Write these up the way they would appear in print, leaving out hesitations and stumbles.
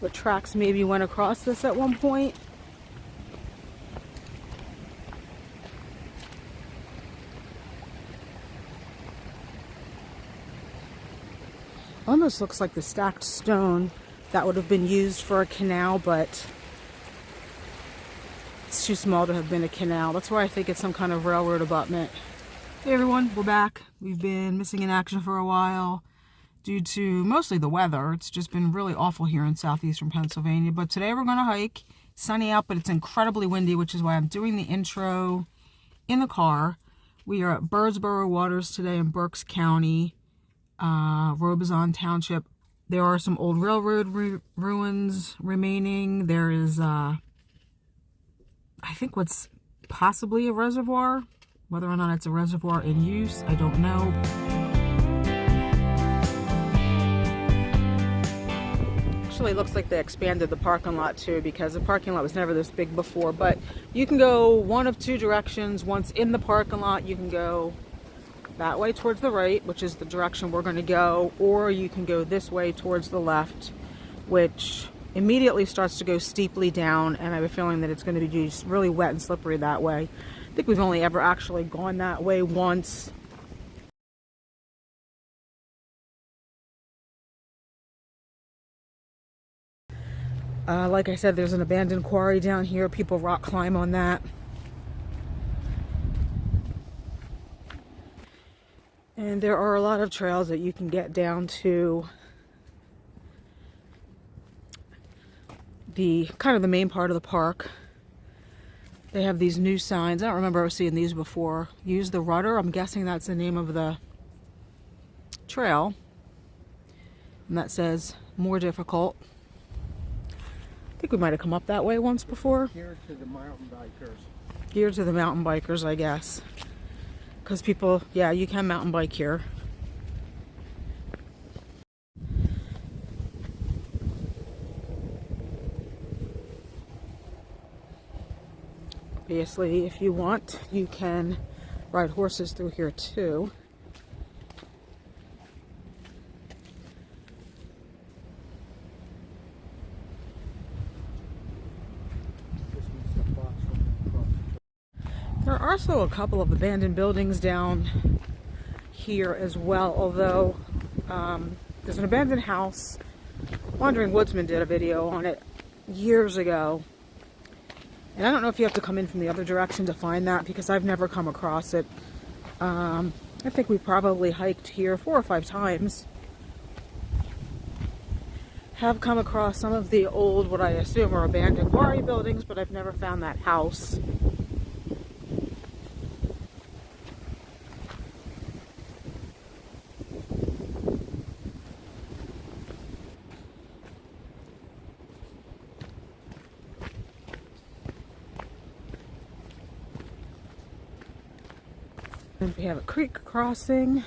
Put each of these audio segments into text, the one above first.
but tracks maybe went across this at one point. Almost looks like the stacked stone that would have been used for a canal, but it's too small to have been a canal. That's why I think it's some kind of railroad abutment. Hey everyone, we're back. We've been missing in action for a while due to mostly the weather. It's just been really awful here in southeastern Pennsylvania. But today we're going to hike. Sunny out, but it's incredibly windy, which is why I'm doing the intro in the car. We are at Birdsboro Waters today in Berks County. Robeson Township. There are some old railroad ruins remaining. There is, I think what's possibly a reservoir. Whether or not it's a reservoir in use, I don't know. Actually, it looks like they expanded the parking lot too, because the parking lot was never this big before. But you can go one of two directions. Once in the parking lot, you can go that way towards the right, which is the direction we're going to go, or you can go this way towards the left, which immediately starts to go steeply down, and I have a feeling that it's going to be just really wet and slippery that way. I think we've only ever actually gone that way once. Like I said, there's an abandoned quarry down here. People rock climb on that. And there are a lot of trails that you can get down to the kind of the main part of the park. They have these new signs. I don't remember ever seeing these before. Use the rudder. I'm guessing that's the name of the trail. And that says more difficult. I think we might have come up that way once before. Geared to the mountain bikers. Geared to the mountain bikers, I guess. Because people, yeah, you can mountain bike here. Obviously, if you want, you can ride horses through here too. There are also a couple of abandoned buildings down here as well, although there's an abandoned house. Wandering Woodsman did a video on it years ago. And I don't know if you have to come in from the other direction to find that, because I've never come across it. I think we probably hiked here 4 or 5 times. Have come across some of the old, what I assume are abandoned quarry buildings, but I've never found that house. And we have a creek crossing.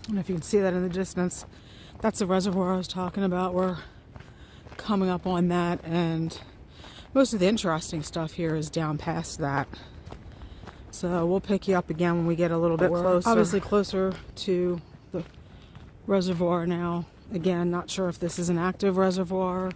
I don't know if you can see that in the distance. That's the reservoir I was talking about. We're coming up on that, and most of the interesting stuff here is down past that. So we'll pick you up again when we get a little bit closer. Obviously closer to the reservoir now. Again, not sure if this is an active reservoir.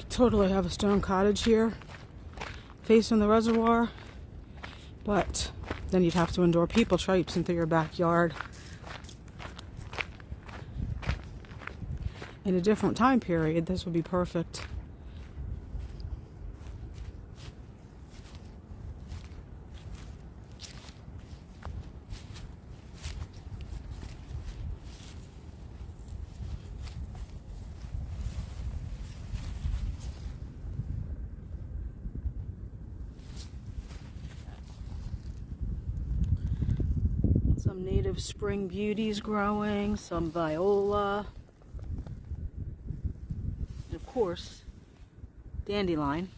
Totally have a stone cottage here facing the reservoir, but then you'd have to endure people traipsing through your backyard. In a different time period, this would be perfect. Some native spring beauties growing, some viola, and of course, dandelion.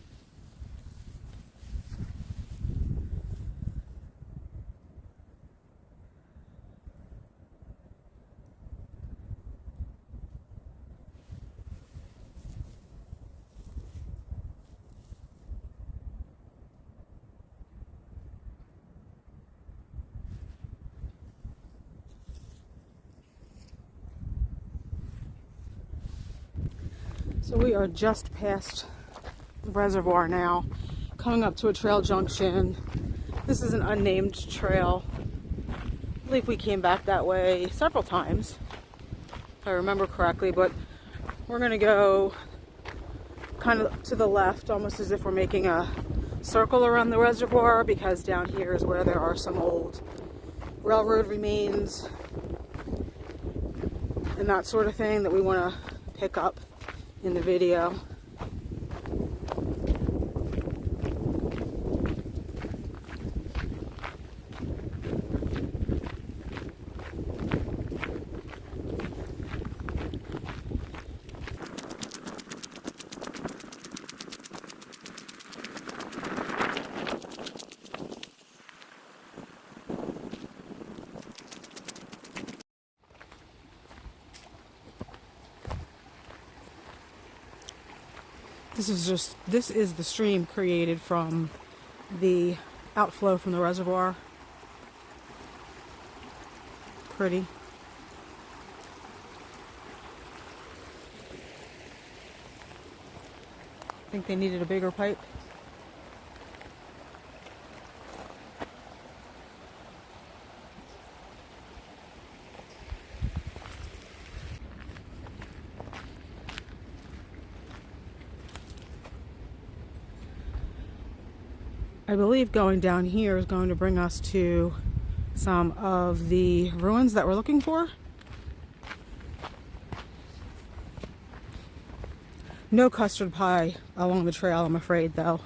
So we are just past the reservoir now, coming up to a trail junction. This is an unnamed trail. I believe we came back that way several times, if I remember correctly, but we're gonna go kind of to the left, almost as if we're making a circle around the reservoir, because down here is where there are some old railroad remains and that sort of thing that we want to pick up in the video. This is the stream created from the outflow from the reservoir. Pretty. I think they needed a bigger pipe. I believe going down here is going to bring us to some of the ruins that we're looking for. No custard pie along the trail, I'm afraid, though.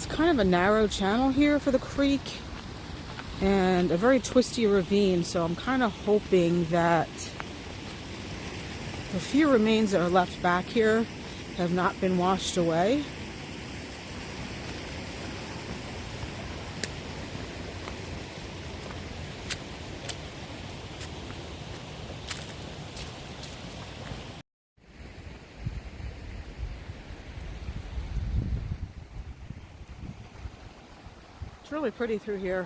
Kind of a narrow channel here for the creek and a very twisty ravine, so I'm kind of hoping that the few remains that are left back here have not been washed away. It's really pretty through here.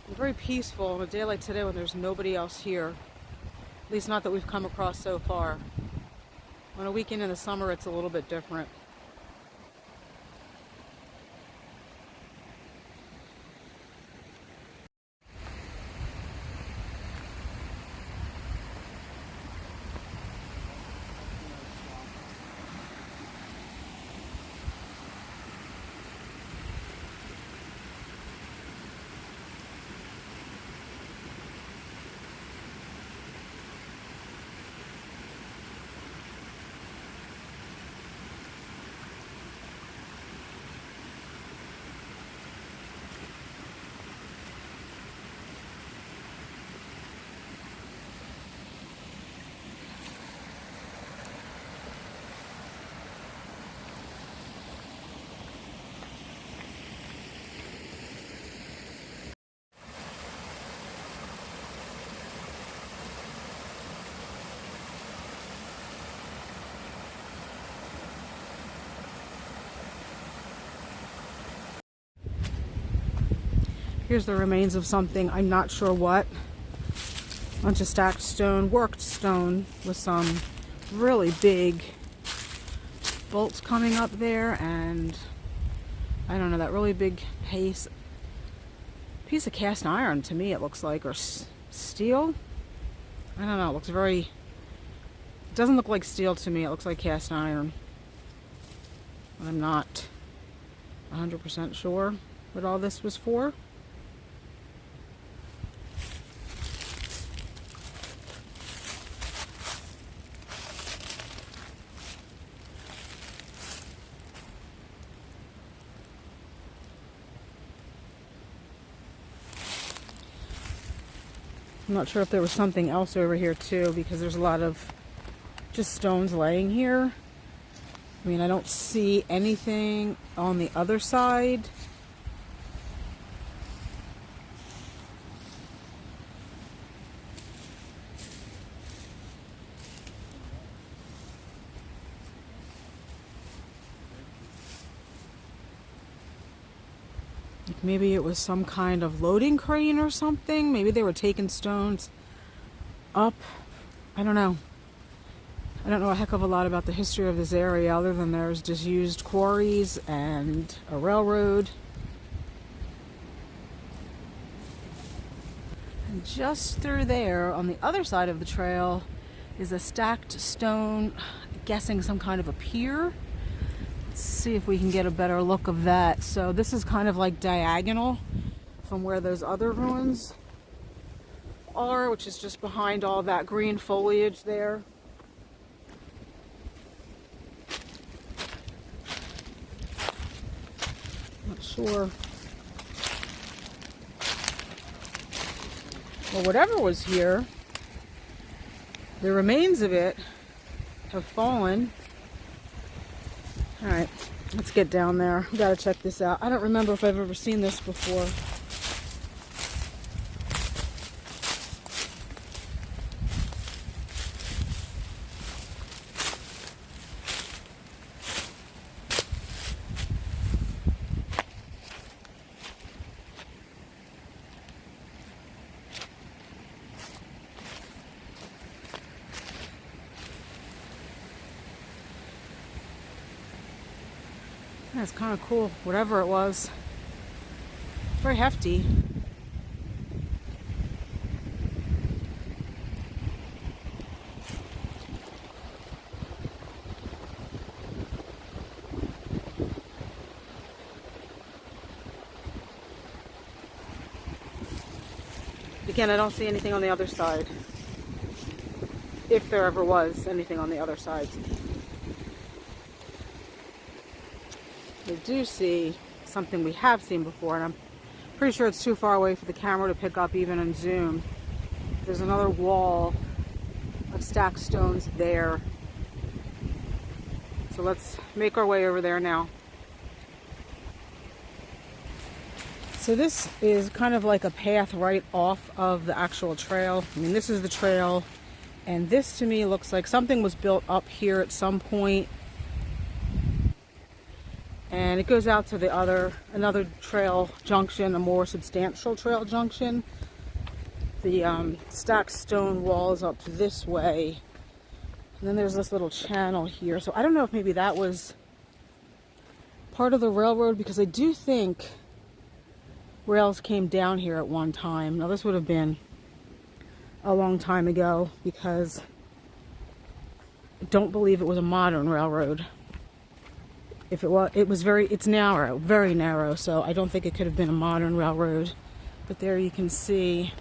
And very peaceful on a day like today when there's nobody else here. At least not that we've come across so far. On a weekend in the summer, it's a little bit different. Here's the remains of something, I'm not sure what. Bunch of stacked stone, worked stone with some really big bolts coming up there, and I don't know, that really big piece of cast iron to me it looks like, or steel. I don't know, it looks very, it doesn't look like steel to me, it looks like cast iron. I'm not 100% sure what all this was for. I'm not sure if there was something else over here too, because there's a lot of just stones laying here. I mean, I don't see anything on the other side. Maybe it was some kind of loading crane or something. Maybe they were taking stones up. I don't know. I don't know a heck of a lot about the history of this area other than there's disused quarries and a railroad. And just through there on the other side of the trail is a stacked stone, guessing some kind of a pier. Let's see if we can get a better look of that. So this is kind of like diagonal from where those other ruins are, which is just behind all that green foliage there. Not sure. Well, whatever was here, the remains of it have fallen. All right, let's get down there. We gotta check this out. I don't remember if I've ever seen this before. That's kind of cool, whatever it was. Very hefty. Again, I don't see anything on the other side. If there ever was anything on the other side. I do see something we have seen before, and I'm pretty sure it's too far away for the camera to pick up even in zoom. There's another wall of stacked stones there. So let's make our way over there now. So this is kind of like a path right off of the actual trail. I mean, this is the trail, and this to me looks like something was built up here at some point. And it goes out to the another trail junction, a more substantial trail junction. The stacked stone wall is up this way. And then there's this little channel here. So I don't know if maybe that was part of the railroad, because I do think rails came down here at one time. Now this would have been a long time ago, because I don't believe it was a modern railroad. If it was, it's narrow, very narrow, so I don't think it could have been a modern railroad. But there you can see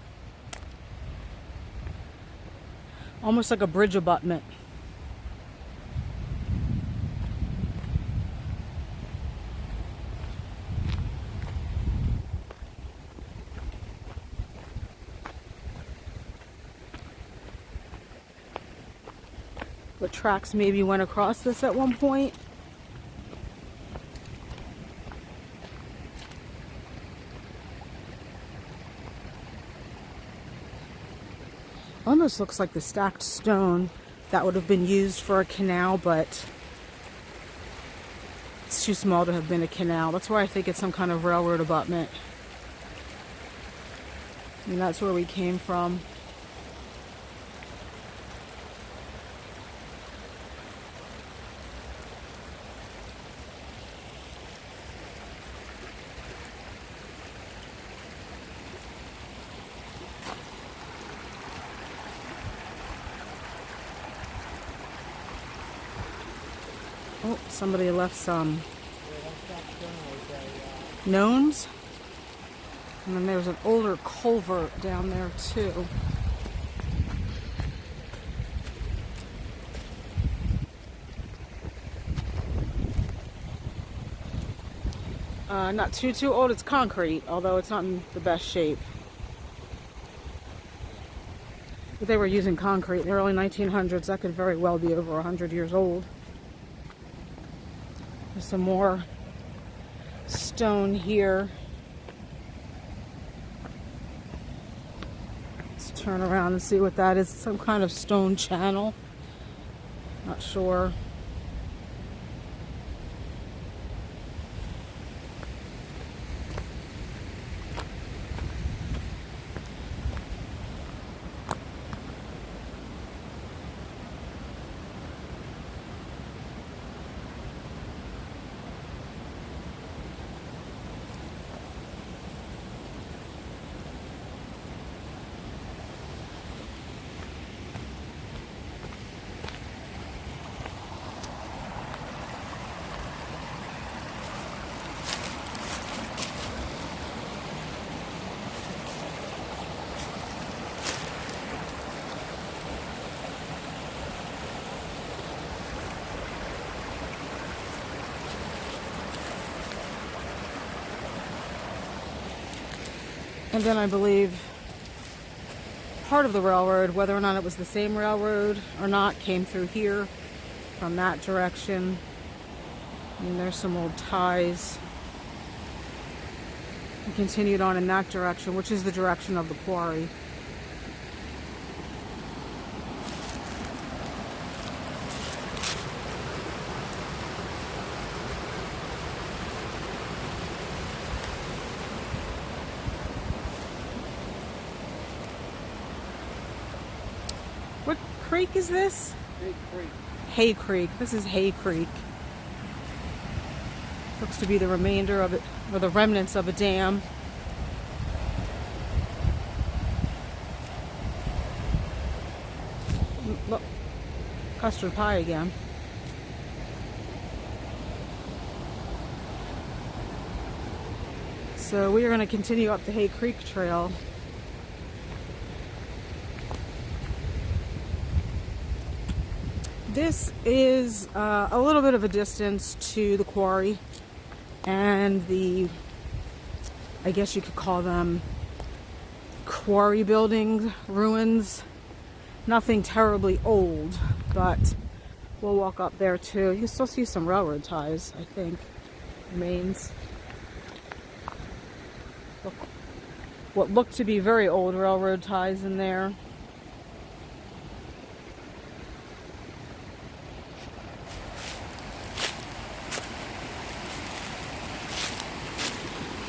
almost like a bridge abutment. The tracks maybe went across this at one point. Almost looks like the stacked stone that would have been used for a canal, but it's too small to have been a canal. That's why I think it's some kind of railroad abutment. And that's where we came from. Oh, somebody left some gnomes. And then there's an older culvert down there too. Not too old. It's concrete, although it's not in the best shape. But they were using concrete in the early 1900s. That could very well be over 100 years old. There's some more stone here. Let's turn around and see what that is. Some kind of stone channel. Not sure. And then I believe part of the railroad, whether or not it was the same railroad or not, came through here from that direction. And there's some old ties. And continued on in that direction, which is the direction of the quarry. What creek is this? Hay Creek. Hay Creek. This is Hay Creek. Looks to be the remainder of it, or the remnants of a dam. Look, custard pie again. So we are going to continue up the Hay Creek Trail. This is a little bit of a distance to the quarry and the, I guess you could call them quarry building ruins. Nothing terribly old, but we'll walk up there too. You can still see some railroad ties, I think, remains. Look, what looked to be very old railroad ties in there.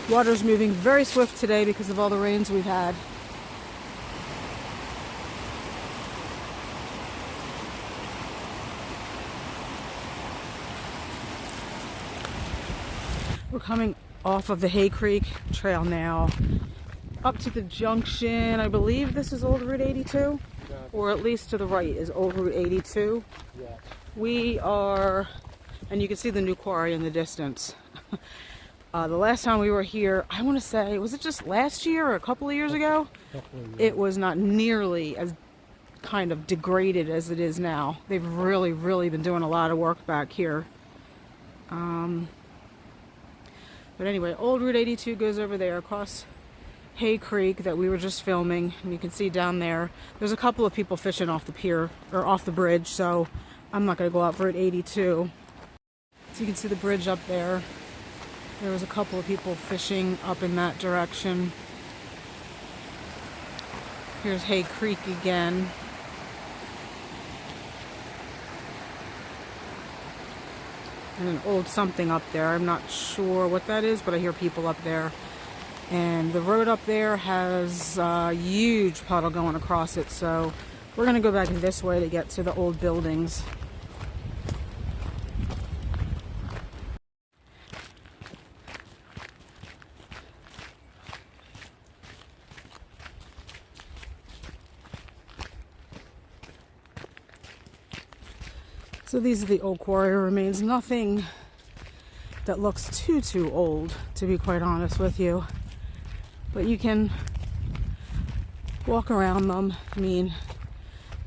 Water's moving very swift today because of all the rains we've had. We're coming off of the Hay Creek Trail now, up to the junction. I believe this is Old Route 82, or at least to the right is Old Route 82. Yes. We are, and you can see the new quarry in the distance. The last time we were here, I want to say, was it just last year or a couple of years ago? It was not nearly as kind of degraded as it is now. They've really, really been doing a lot of work back here. But anyway, Old Route 82 goes over there across Hay Creek that we were just filming. And you can see down there, there's a couple of people fishing off the pier, or off the bridge, so I'm not going to go out Route 82. So you can see the bridge up there. There was a couple of people fishing up in that direction. Here's Hay Creek again. And an old something up there. I'm not sure what that is, but I hear people up there. And the road up there has a huge puddle going across it, so we're going to go back this way to get to the old buildings. So these are the old quarry remains. Nothing that looks too old, to be quite honest with you. But you can walk around them. I mean,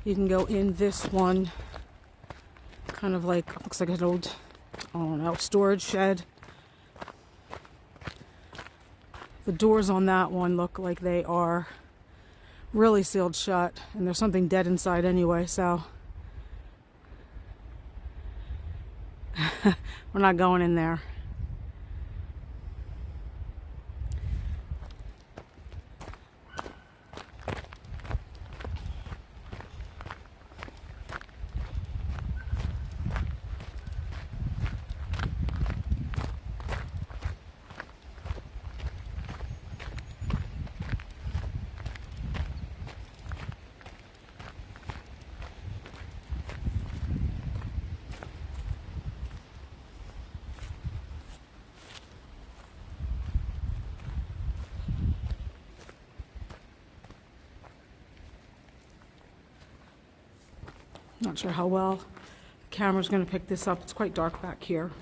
you can go in this one, kind of like, looks like an old, I don't know, storage shed. The doors on that one look like they are really sealed shut, and there's something dead inside anyway, so we're not going in there. Not sure how well the camera's going to pick this up. It's quite dark back here.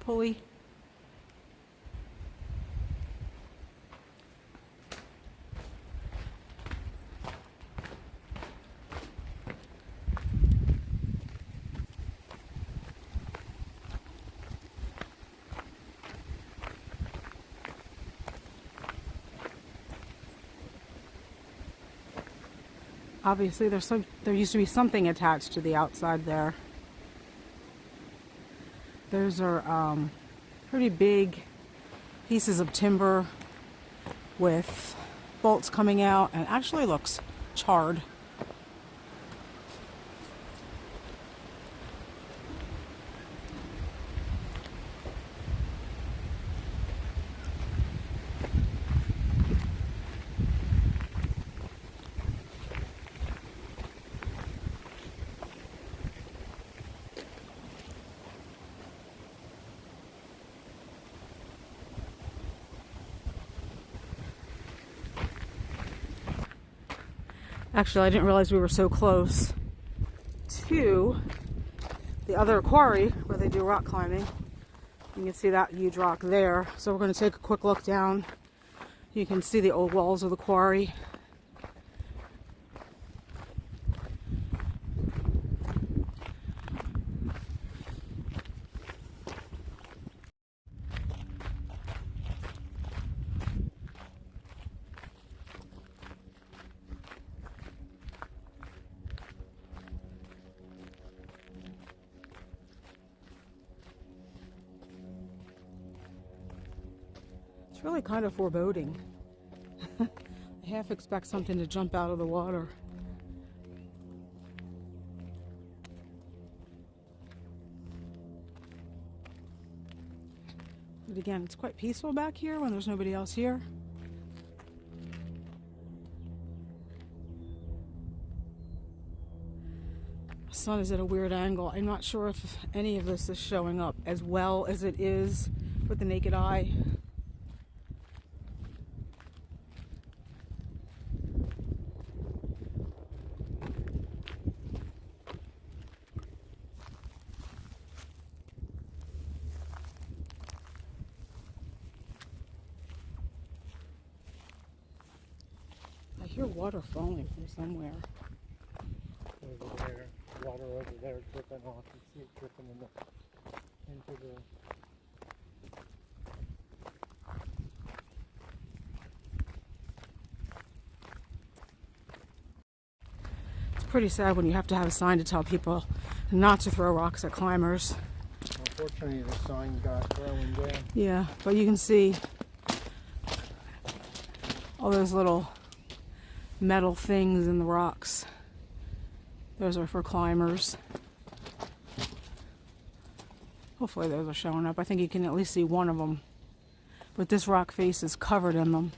Pulley. Obviously there used to be something attached to the outside there. Those are pretty big pieces of timber with bolts coming out, and actually looks charred. Actually, I didn't realize we were so close to the other quarry where they do rock climbing. You can see that huge rock there. So we're going to take a quick look down. You can see the old walls of the quarry. It's really kind of foreboding. I half expect something to jump out of the water. But again, it's quite peaceful back here when there's nobody else here. The sun is at a weird angle. I'm not sure if any of this is showing up as well as it is with the naked eye. I hear water falling from somewhere. Over there, water over there dripping off. You see it dripping into the. It's pretty sad when you have to have a sign to tell people not to throw rocks at climbers. Unfortunately, the sign got thrown down. Yeah, but you can see all those little metal things in the rocks. Those are for climbers. Hopefully those are showing up. I think you can at least see one of them. But this rock face is covered in them.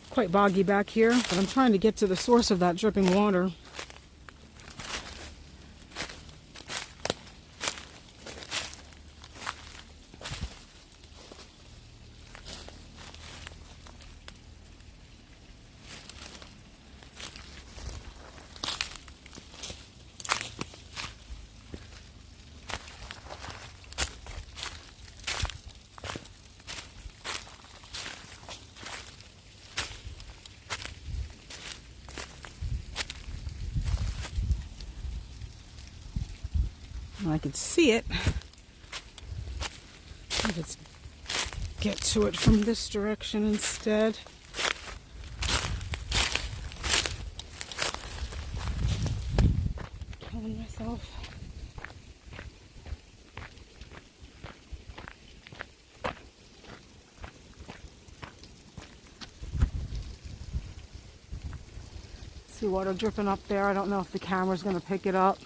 Quite boggy back here, but I'm trying to get to the source of that dripping water. I can see it. Let's get to it from this direction instead. Killing myself. See water dripping up there. I don't know if the camera's going to pick it up.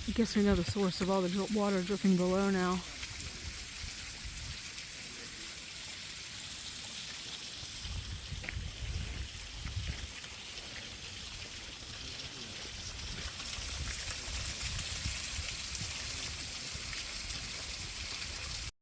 I guess we know the source of all the water dripping below now.